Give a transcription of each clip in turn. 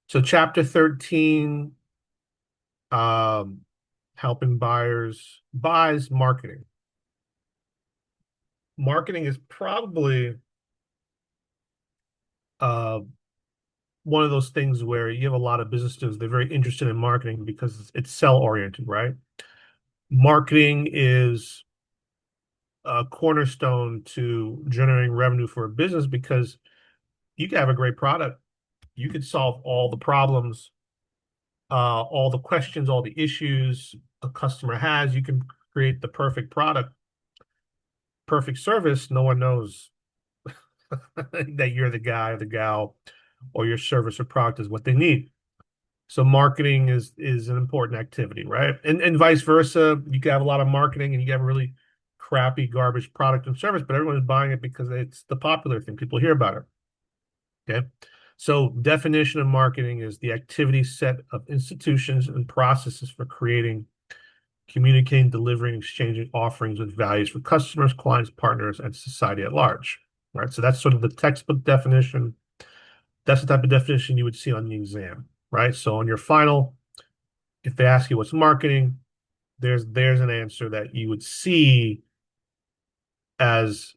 So chapter 13, um, helping buyers buys marketing. Marketing is probably uh, one of those things where you have a lot of business students, they're very interested in marketing because it's sell oriented, right? Marketing is a cornerstone to generating revenue for a business because you can have a great product. You could solve all the problems, all the questions, all the issues a customer has. You can create the perfect product, perfect service. No one knows that you're the guy or the gal or your service or product is what they need. So marketing is an important activity, right? And vice versa. You can have a lot of marketing and you have a really crappy garbage product and service, but everyone's buying it because it's the popular thing. People hear about it. Okay. So definition of marketing is the activity set of institutions and processes for creating, communicating, delivering, exchanging offerings with values for customers, clients, partners, and society at large. Right. So that's sort of the textbook definition. That's the type of definition you would see on the exam, right? So on your final, if they ask you what's marketing, there's an answer that you would see as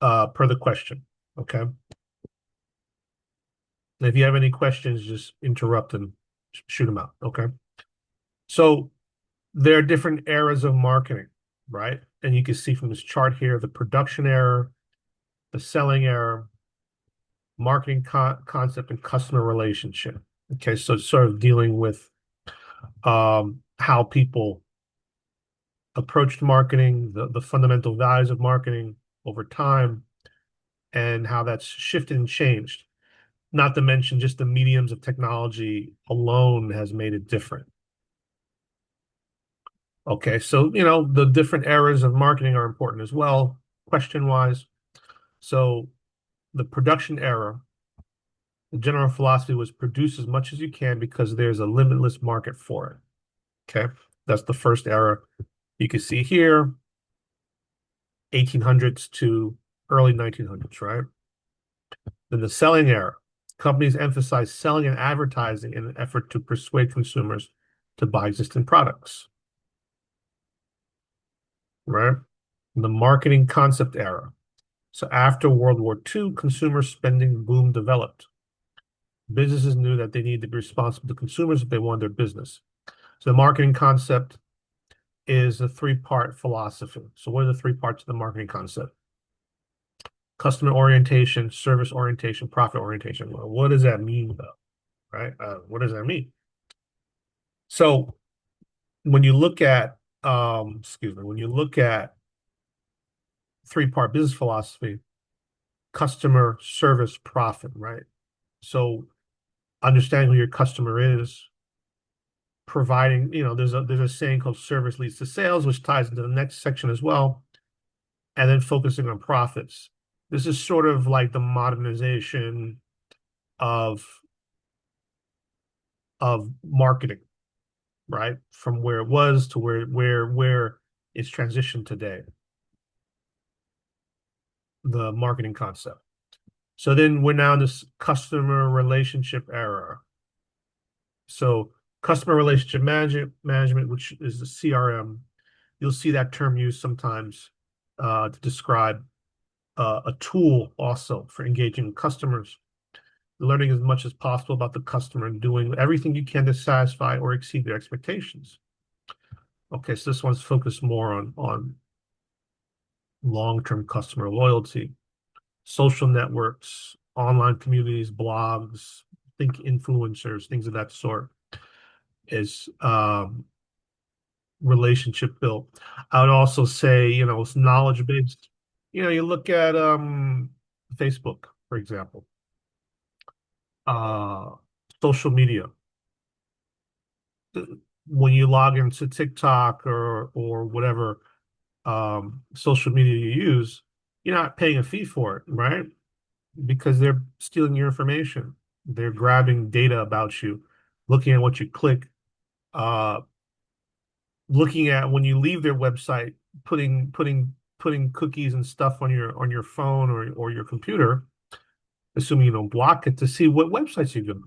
per the question. Okay. And if you have any questions, just interrupt and shoot them out. Okay. So there are different eras of marketing, right? And you can see from this chart here the production era, the selling era, marketing concept, and customer relationship. Okay, so it's sort of dealing with how people approached marketing, the fundamental values of marketing over time, and how that's shifted and changed. Not to mention just the mediums of technology alone has made it different. Okay, so the different eras of marketing are important as well, question wise. So the production era, the general philosophy was produce as much as you can because there's a limitless market for it. Okay, that's the first era. You can see here, 1800s to early 1900s, right? Then the selling era. Companies emphasize selling and advertising in an effort to persuade consumers to buy existing products, right? The marketing concept era. So after World War II, consumer spending boom developed. Businesses knew that they needed to be responsible to consumers if they wanted their business. So the marketing concept is a three-part philosophy. So what are the three parts of the marketing concept? Customer orientation, service orientation, profit orientation. Well, what does that mean, though? Right? What does that mean? So when you look at, when you look at three-part business philosophy, customer, service, profit, right? So understanding who your customer is, providing, there's a saying called service leads to sales, which ties into the next section as well, and then focusing on profits. This is sort of like the modernization of marketing, right? From where it was to where it's transitioned today, the marketing concept. So then we're now in this customer relationship era. So customer relationship management, which is the CRM, you'll see that term used sometimes to describe a tool also for engaging with customers, learning as much as possible about the customer and doing everything you can to satisfy or exceed their expectations. Okay, so this one's focused more on long-term customer loyalty, social networks, online communities, blogs, think influencers, things of that sort is relationship built. I would also say, it's knowledge based. You look at Facebook, for example, uh, social media. When you log into TikTok or whatever social media you use, you're not paying a fee for it, right? Because they're stealing your information. They're grabbing data about you, looking at what you click, uh, looking at when you leave their website, putting cookies and stuff on your phone or your computer, assuming you don't block it, to see what websites you go.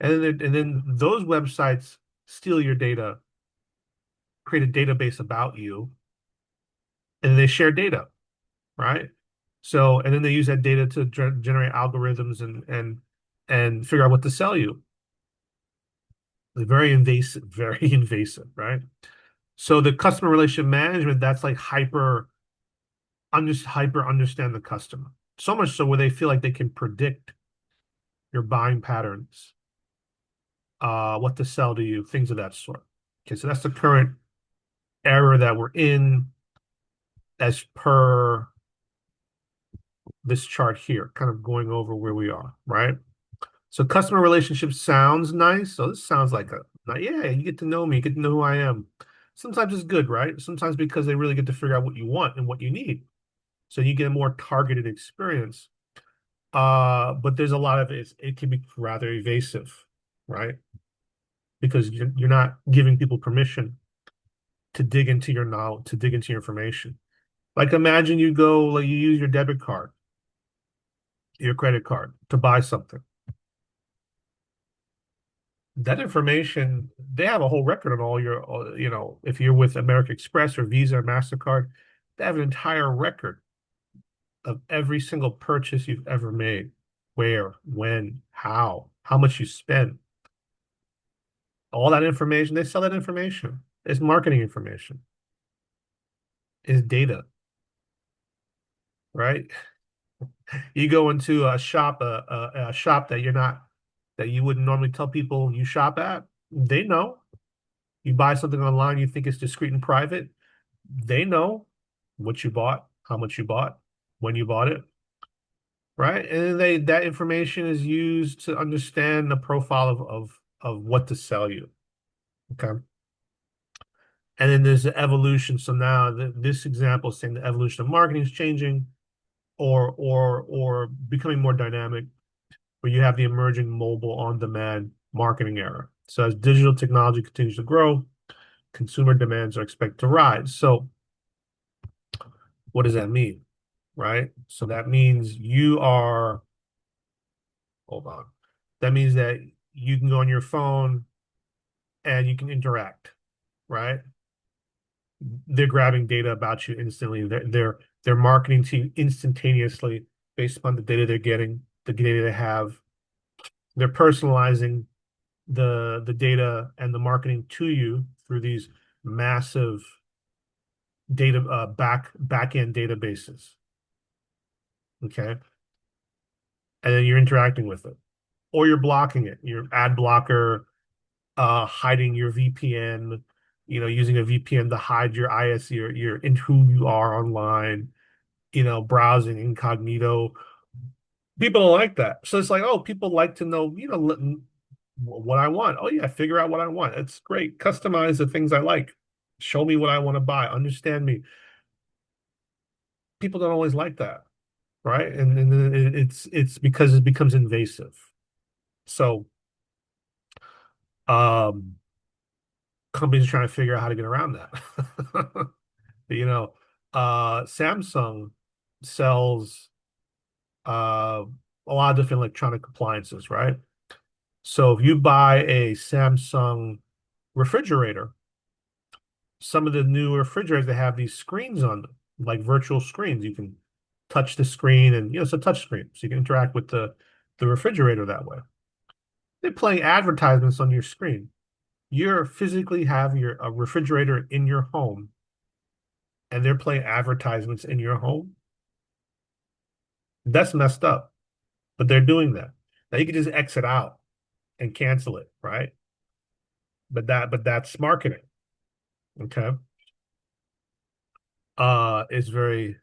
And then those websites steal your data, create a database about you, and they share data, right? So, and then they use that data to generate algorithms and figure out what to sell you. They're very invasive, very invasive, right? So the customer relationship management, that's like hyper understand the customer. So much so where they feel like they can predict your buying patterns, what to sell to you, things of that sort. Okay, so that's the current era that we're in as per this chart here, kind of going over where we are, right? So customer relationship sounds nice. So this sounds like yeah, you get to know me, you get to know who I am. Sometimes it's good, right? Sometimes because they really get to figure out what you want and what you need. So you get a more targeted experience. But there's a lot of it can be rather evasive, right? Because you're not giving people permission to dig into your knowledge, to dig into your information. Like imagine you go, like you use your debit card, your credit card to buy something. That information, they have a whole record on all your, if you're with American Express or Visa or MasterCard, they have an entire record of every single purchase you've ever made, where, when, how much you spend. All that information, they sell that information. It's marketing information, it's data, right? You go into a shop that that you wouldn't normally tell people you shop at. They know. You buy something online, you think it's discreet and private. They know what you bought, how much you bought, when you bought it, right? And then that information is used to understand the profile of what to sell you. Okay. And then there's the evolution. So now this example is saying the evolution of marketing is changing or becoming more dynamic, where you have the emerging mobile on-demand marketing era. So as digital technology continues to grow, consumer demands are expected to rise. So what does that mean? Right? So that means hold on. That means that you can go on your phone and you can interact, right? They're grabbing data about you instantly. They're marketing to you instantaneously based upon the data they're getting, the data they have. They're personalizing the data and the marketing to you through these massive data back end databases. Okay. And then you're interacting with it. Or you're blocking it. Your ad blocker, hiding your VPN, using a VPN to hide your IS, your in who you are online, browsing incognito. People don't like that. So it's like, oh, people like to know, what I want. Oh yeah, figure out what I want. It's great. Customize the things I like. Show me what I want to buy. Understand me. People don't always like that, right? And then it's because it becomes invasive. So um companies are trying to figure out how to get around that. You know, Samsung sells uh a lot of different electronic appliances, right? So if you buy a Samsung refrigerator, some of the new refrigerators they have these screens on them, like virtual screens. You can touch the screen and it's a touch screen, so you can interact with the refrigerator that way. They're playing advertisements on your screen. You're physically have your a refrigerator in your home and they're playing advertisements in your home. That's messed up, but they're doing that. Now you can just exit out and cancel it, right? But that's marketing. Okay. It's very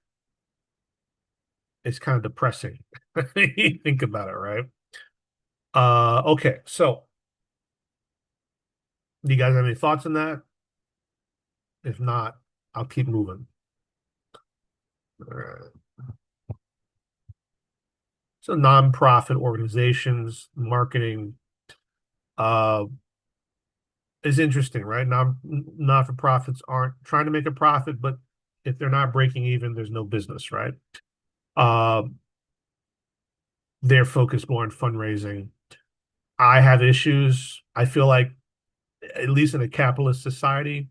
it's kind of depressing. You think about it, right? Okay, so do you guys have any thoughts on that? If not, I'll keep moving. All right. So nonprofit organizations, marketing, uh, is interesting, right? Not-for-profits aren't trying to make a profit, but if they're not breaking even, there's no business, right? Uh, they're focused more on fundraising. I have issues. I feel like, at least in a capitalist society,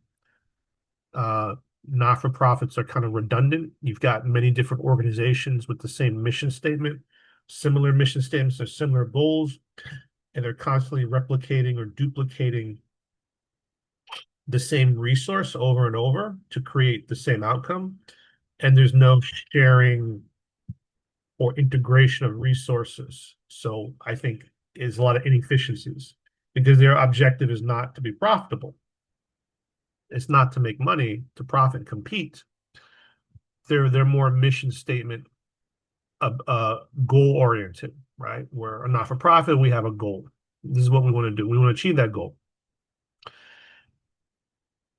uh, not-for-profits are kind of redundant. You've got many different organizations with the same mission statement, similar mission statements, or similar goals, and they're constantly replicating or duplicating the same resource over and over to create the same outcome. And there's no sharing or integration of resources. So I think is a lot of inefficiencies because their objective is not to be profitable. It's not to make money, to profit, compete. They're more mission statement, goal oriented, right? We're a not for profit. We have a goal. This is what we want to do. We want to achieve that goal.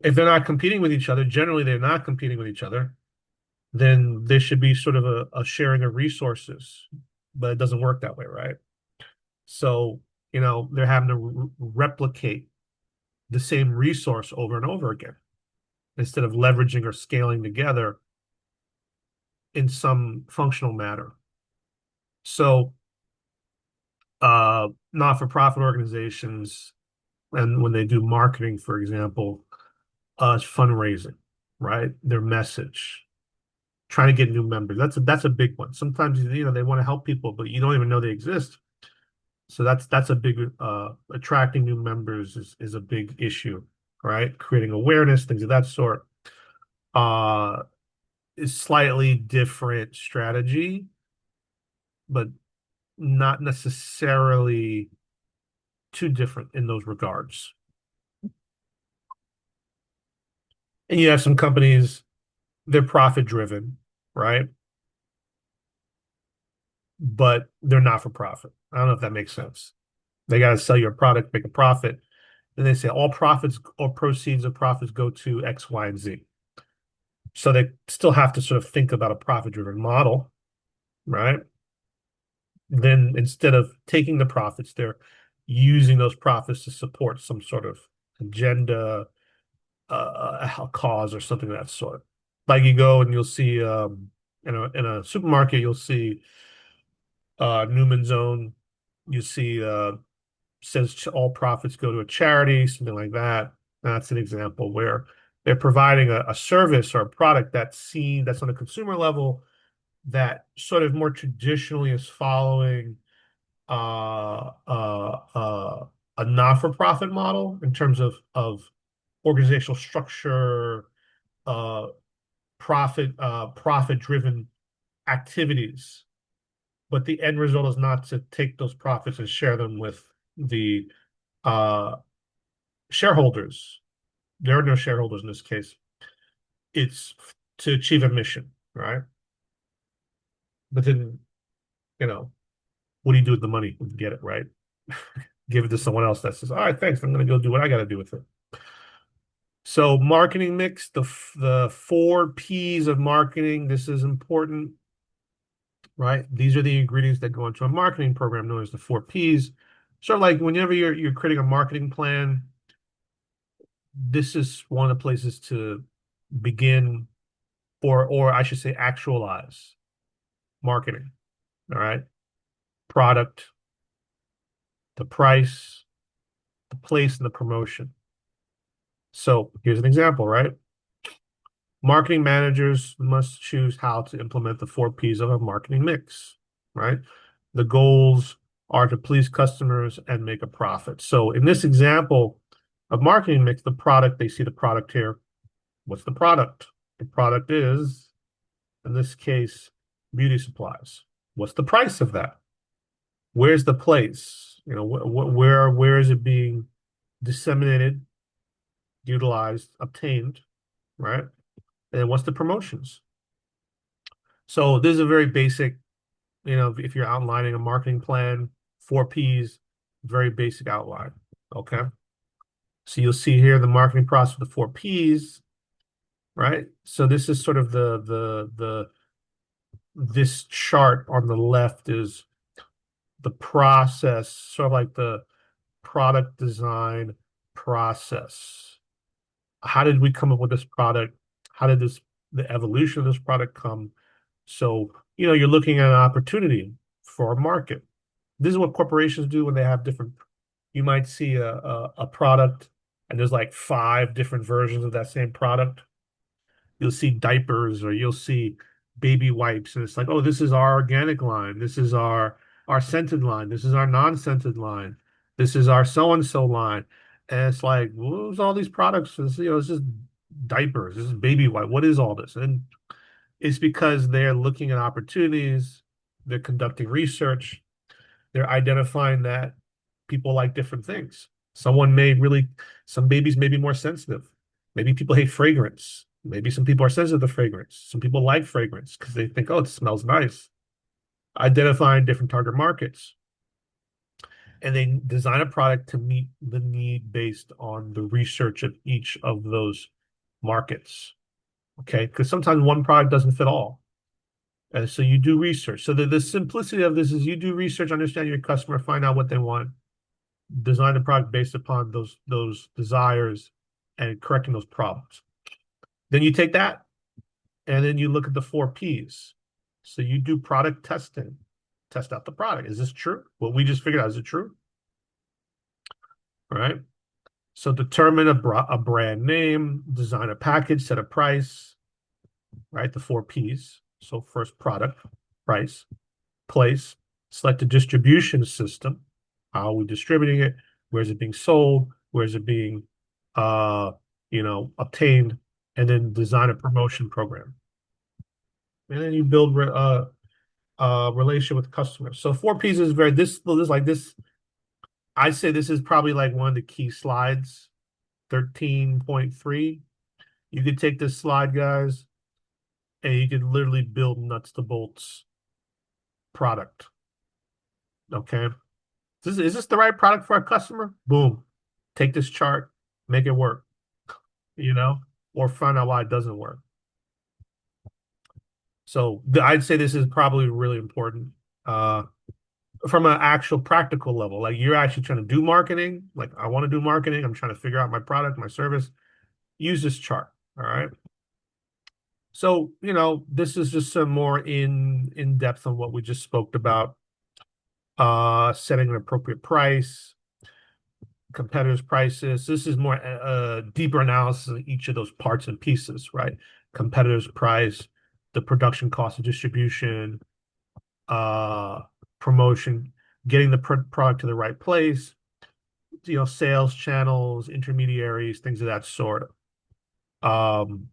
If they're not competing with each other, generally they're not competing with each other, then there should be sort of a sharing of resources, but it doesn't work that way, right? So, they're having to replicate the same resource over and over again instead of leveraging or scaling together in some functional manner. So, not-for-profit organizations, and when they do marketing, for example, it's fundraising, right? Their message, trying to get new members. That's a big one. Sometimes they want to help people, but you don't even know they exist. So that's a big attracting new members is a big issue, right? Creating awareness, things of that sort. Uh, is slightly different strategy, but not necessarily too different in those regards. And you have some companies, they're profit driven, right? But they're not for profit. I don't know if that makes sense. They got to sell your product, make a profit. And they say all profits or proceeds of profits go to X, Y, and Z. So they still have to sort of think about a profit driven model, right? Then instead of taking the profits, they're using those profits to support some sort of agenda, a cause, or something of that sort. Like you go and you'll see in a supermarket, you'll see Newman's Own. You see says all profits go to a charity, something like that. That's an example where they're providing a service or a product that's on a consumer level that sort of more traditionally is following uh, uh, uh, a not-for-profit model in terms of organizational structure, uh, profit-driven activities. But the end result is not to take those profits and share them with the uh, shareholders. There are no shareholders in this case. It's to achieve a mission, right? But then, you know, what do you do with the money when you get it, right? Give it to someone else that says, all right, thanks. I'm going to go do what I got to do with it. So marketing mix, the four P's of marketing, this is important, right? These are the ingredients that go into a marketing program known as the four P's. Sort of like whenever you're creating a marketing plan, this is one of the places to begin, or I should say actualize marketing. All right. Product, the price, the place, and the promotion. So here's an example, right? Marketing managers must choose how to implement the four P's of a marketing mix, right? The goals are to please customers and make a profit. So in this example of marketing mix, the product, they see the product here. What's the product? The product is, in this case, beauty supplies. What's the price of that? Where's the place? Where is it being disseminated, utilized, obtained, right? And what's the promotions? So this is a very basic, if you're outlining a marketing plan, four P's, very basic outline. Okay. So you'll see here the marketing process with the four P's, right? So this is sort of this chart on the left is the process, sort of like the product design process. How did we come up with this product? How did the evolution of this product come? So, you're looking at an opportunity for a market. This is what corporations do when they have different You might see a product and there's like five different versions of that same product. You'll see diapers or you'll see baby wipes, and it's like, oh, this is our organic line. This is our scented line. This is our non-scented line. This is our so-and-so line. And it's like, what's all these products? It's just diapers. This is baby wipe. What is all this? And it's because they're looking at opportunities, they're conducting research, they're identifying that people like different things. Someone may really, some babies may be more sensitive. Maybe people hate fragrance. Maybe some people are sensitive to fragrance. Some people like fragrance because they think, oh, it smells nice. Identifying different target markets. And they design a product to meet the need based on the research of each of those markets. Okay. Because sometimes one product doesn't fit all. And so you do research. So the simplicity of this is you do research, understand your customer, find out what they want, design the product based upon those desires and correcting those problems. Then you take that and then you look at the four P's. So you do product testing, test out the product. Is this true? What we just figured out, is it true? All right. So determine a brand name, design a package, set a price, right? The four P's. So first, product, price, place, select a distribution system. How are we distributing it? Where's it being sold? Where's it being obtained? And then design a promotion program. And then you build relationship with customers. So four P's is very this like this. I say this is probably like one of the key slides, 13.3. You could take this slide, guys, and you could literally build nuts to bolts product. Okay. Is this the right product for our customer? Boom. Take this chart, make it work, you know, or find out why it doesn't work. So I'd say this is probably really important from an actual practical level. Like you're actually trying to do marketing. Like I want to do marketing. I'm trying to figure out my product, my service. Use this chart. All right. So, this is just some more in depth on what we just spoke about. Setting an appropriate price, competitors' prices. This is more deeper analysis of each of those parts and pieces, right? Competitors' price, the production cost of distribution, uh, promotion, getting the product to the right place, sales channels, intermediaries, things of that sort. Um,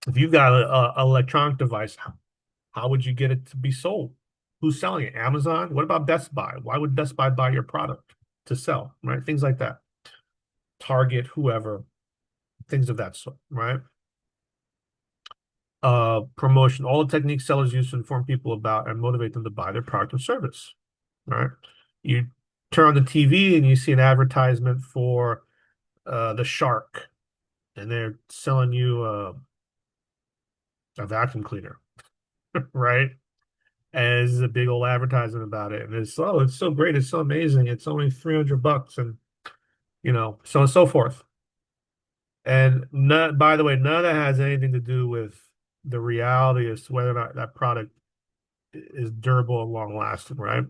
if you've got a electronic device, how would you get it to be sold? Who's selling it? Amazon? What about Best Buy? Why would Best Buy buy your product to sell, right? Things like that. Target, whoever, things of that sort, right? Promotion, all the techniques sellers use to inform people about and motivate them to buy their product or service, right? You turn on the TV and you see an advertisement for the Shark, and they're selling you a vacuum cleaner, right? And this is a big old advertisement about it, and it's so great, it's so amazing, it's only $300, and so on and so forth. And not, by the way, none of that has anything to do with the reality as to whether or not that product is durable and long lasting, right?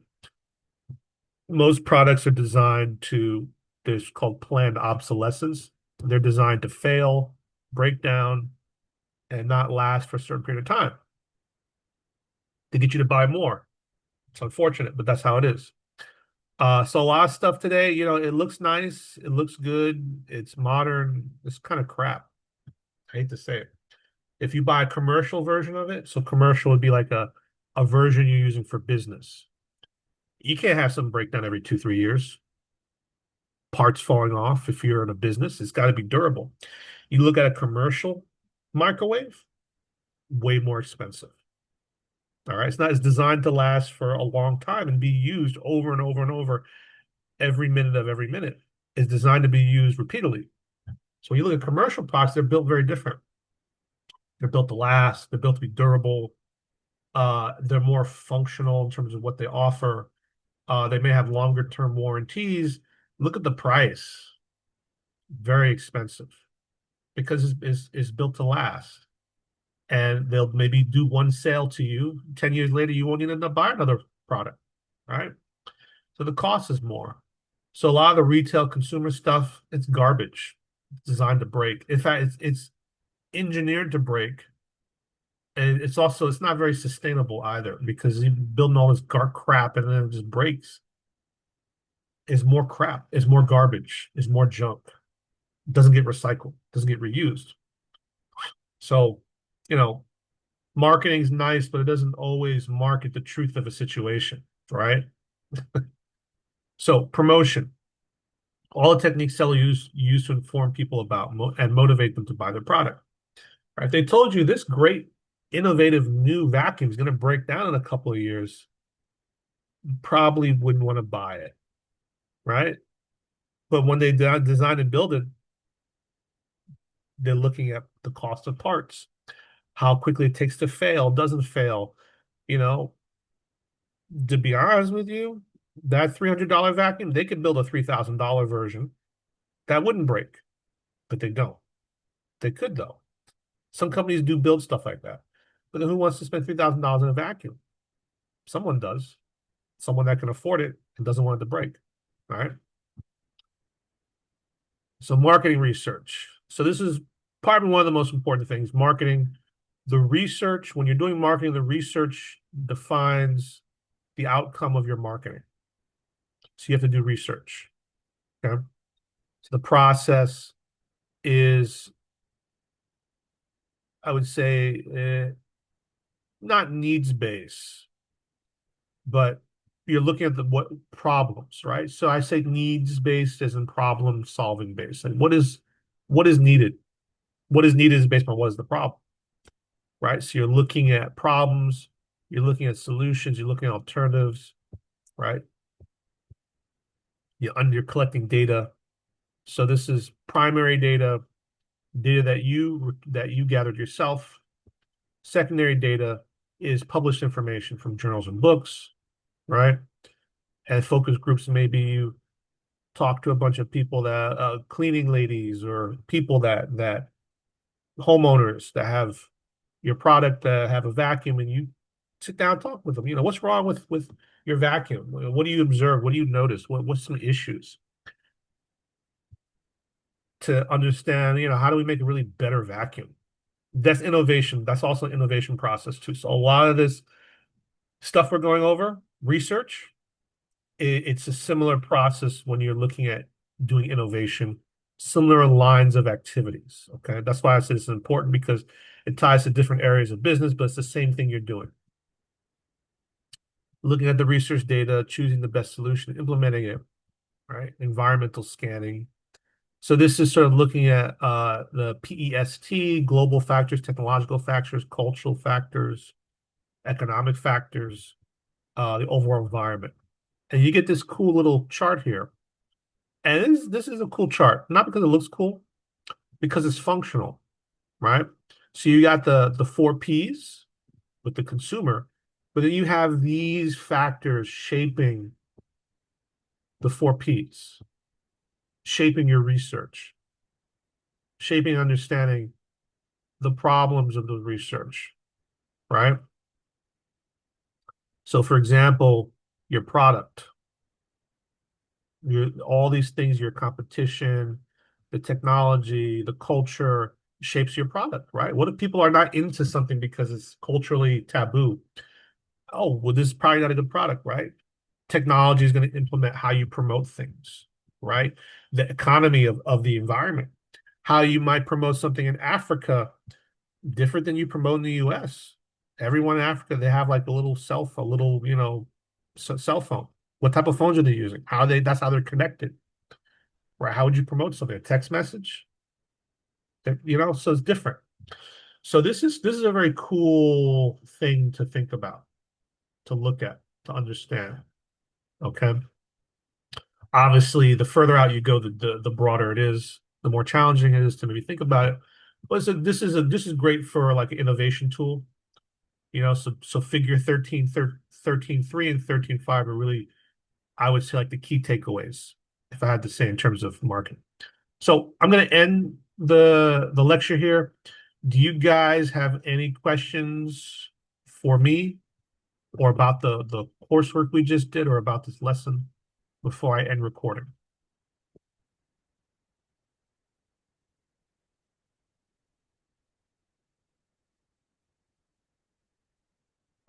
Most products are designed to, there's called planned obsolescence. They're designed to fail, break down, and not last for a certain period of time to get you to buy more. It's unfortunate, but that's how it is. So a lot of stuff today, it looks nice, it looks good, it's modern, it's kind of crap. I hate to say it. If you buy a commercial version of it, so commercial would be like a version you're using for business. You can't have some breakdown every 2, 3 years. Parts falling off if you're in a business. It's got to be durable. You look at a commercial microwave, way more expensive. All right. It's designed to last for a long time and be used over and over and over every minute of every minute. It's designed to be used repeatedly. So when you look at commercial products, they're built very different. They're built to last, they're built to be durable. They're more functional in terms of what they offer. They may have longer term warranties. Look at the price. Very expensive because it's built to last. And they'll maybe do one sale to you. 10 years later, you won't even end up buying another product, right? So the cost is more. So a lot of the retail consumer stuff, it's garbage. It's designed to break. In fact, it's engineered to break. And it's not very sustainable either because you're building all this crap and then it just breaks. It's more crap, it's more garbage, it's more junk. It doesn't get recycled, doesn't get reused. So, you know, marketing's nice, but it doesn't always market the truth of a situation, right? So promotion, all the techniques sellers use to inform people about and motivate them to buy their product. Right? If they told you this great, innovative new vacuum is going to break down in a couple of years, you probably wouldn't want to buy it, right? But when they design and build it, they're looking at the cost of parts, how quickly it takes to fail, doesn't fail. You know, to be honest with you, that $300 vacuum, they could build a $3,000 version that wouldn't break, but they don't. They could though. Some companies do build stuff like that. But then who wants to spend $3,000 in a vacuum? Someone does. Someone that can afford it and doesn't want it to break. All right. So marketing research. So this is probably one of the most important things. Marketing, the research, when you're doing marketing, the research defines the outcome of your marketing. So you have to do research. Okay. So the process is, I would say, not needs based, but you're looking at the what problems, right? So I say needs based as in problem solving based. Like what is needed? What is needed is based on what is the problem, right? So you're looking at problems, you're looking at solutions, you're looking at alternatives, right? You're collecting data. So this is primary data, data that you gathered yourself. Secondary data is published information from journals and books, right? And focus groups, maybe you talk to a bunch of people that cleaning ladies or people that homeowners that have your product have a vacuum and you sit down and talk with them. What's wrong with your vacuum? What do you observe? What do you notice? What's some issues to understand, how do we make a really better vacuum? That's innovation. That's also an innovation process too. So a lot of this stuff we're going over, research, it's a similar process when you're looking at doing innovation, similar lines of activities. Okay. That's why I said it's important because it ties to different areas of business, but it's the same thing you're doing. Looking at the research data, choosing the best solution, implementing it, right? Environmental scanning. So this is sort of looking at the PEST, global factors, technological factors, cultural factors, economic factors, the overall environment. And you get this cool little chart here. And this is a cool chart, not because it looks cool, because it's functional, right? So you got the four P's with the consumer, but then you have these factors shaping the four P's, shaping your research, shaping understanding the problems of the research, right? So for example, your product, all these things, your competition, the technology, the culture shapes your product, right? What if people are not into something because it's culturally taboo? Oh, well, this is probably not a good product, right? Technology is going to implement how you promote things, right? The economy of the environment, how you might promote something in Africa different than you promote in the US. Everyone in Africa, they have like a little a little, cell phone. What type of phones are they using? That's how they're connected, right? How would you promote something? A text message? So it's different. So this is a very cool thing to think about, to look at, to understand. Okay. Obviously, the further out you go, the broader it is, the more challenging it is to maybe think about it. But so this is great for like an innovation tool. So figure 13.3 and 13.5 are really, I would say, like the key takeaways, if I had to say, in terms of marketing. So I'm going to end the lecture here. Do you guys have any questions for me or about the coursework we just did or about this lesson before I end recording?